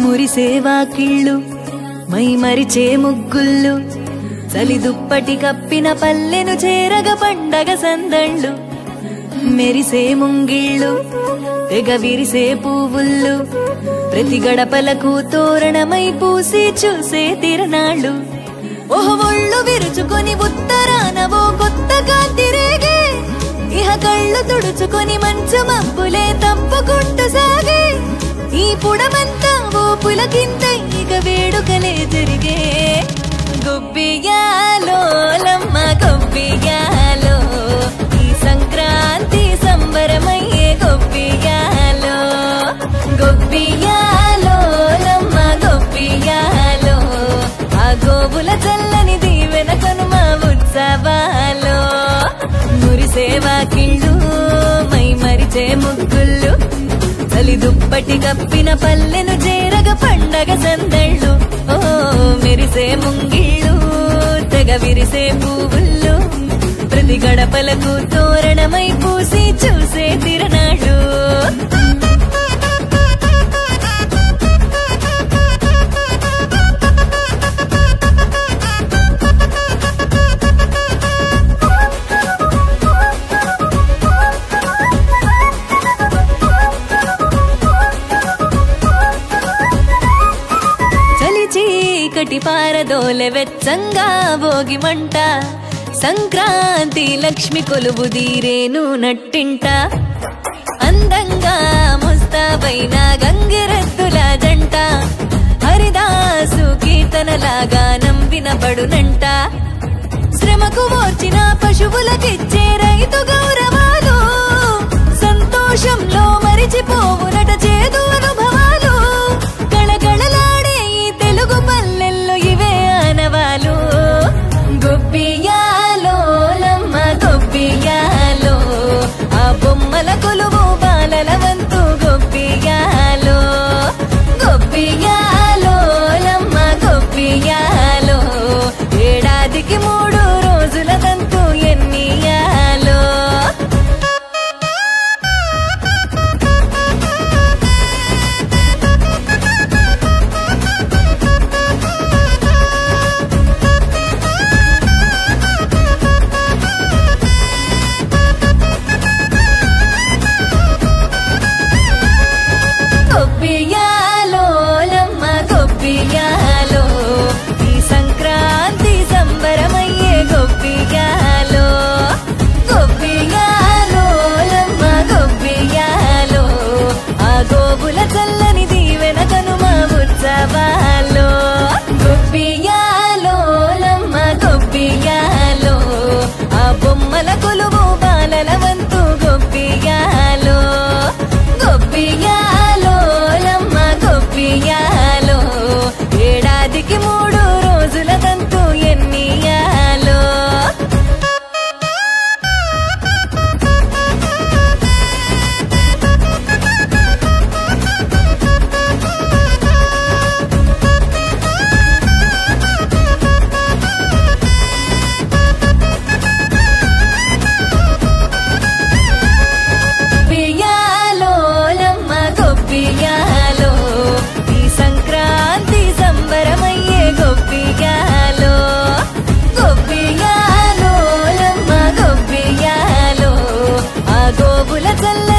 మురిసేవా కిళ్ళు my మరిచే ముగ్గుళ్ళు చలి దుప్పటి కప్పిన పల్లెను చేరగ పండగ సందళ్ళు మెరిసే ముంగిళ్ళు తెగ విరిసే పువ్వుళ్ళు ప్రతి గడపలకు తోరణమై పూసి చూసే తిరణాళ్ళు ఓహో ఒళ్ళు విరుచుకొని ఉత్తరానవో కొత్తగా తిరిగే ఇహ కళ్ళు తుడుచుకొని మంచు మబ్బులే తప్పుకుంటూ సాగే ఈ పుడమంతా ఓ పులకింతై ఇక వేడుకలే జరిగే గొబ్బియాలో లమ్మ గొబ్బియాలో ఈ సంక్రాంతి సంబరమయ్యే గొబ్బియాలో గొబ్బియాలో లమ్మ గొబ్బియాలో ఆ గోవుల చల్లని దీవెన కనుమ ఉత్సవాలో మురిసేవా కిళ్ళు మై మరిచే ముగ్గుళ్ళు చలి దుప్పటి కప్పిన పల్లెను చేరగ పండగ సందళ్ళు ఓ మెరిసే ముంగిళ్ళు తెగ విరిసే పువ్వుళ్ళు ప్రతి గడపలకు తోరణమై పూసి చూసే తిరణాళ్ళు చీకటి పారదోలె వెచ్చంగా భోగి మంట సంక్రాంతి లక్ష్మి కొలువు దీరేను నట్టింట అందంగా ముస్తాబైన గంగిరెద్దుల జంట హరిదాసు కీర్తనలాగా వినబడునంట శ్రమకు వచ్చిన పశువులకిచ్చే రైతు గౌరవాలు సంతోషంలో మరిచిపోవునట చేదు అనుభవాలు గళగళలాడే ఈ తెలుగు పల్లెల్లో ఇవే ఆనవాలు గొబ్బియాలో లమ్మ గొబ్బియాలో ఆ బొమ్మల కొలువు బాలల వంతు గొబ్బియాలో గొబ్బియాలో లమ్మ గొబ్బియాలో ఏడాదికి 3 రోజుల తంతు ఎన్నియాలో గొబ్బియాలో లమ్మ గొబ్బియాలో ఈ సంక్రాంతి సంబరమయ్యే గొబ్బియాలో గొబ్బియాలో లమ్మ గొబ్బియాలో ఆ గోవుల చల్లని దీవెన కనుమ ఉత్సవాలో గొబ్బియాలో లమ్మ గొబ్బియాలో ఆ బొమ్మల కొలువు బాలల వంతు గొబ్బియాలో గొబ్బియాలో లమ్మ గొబ్బియాలో ఏడాదికి 3 రోజుల తంతు ఎన్నియాలో గొబ్బియాలో లమ్మ గొబ్బియాలో ఈ సంక్రాంతి సంబరమయ్యే గొబ్బియాలో గొబ్బియాలో లమ్మ గొబ్బియాలో ఆ గోవుల చల్ల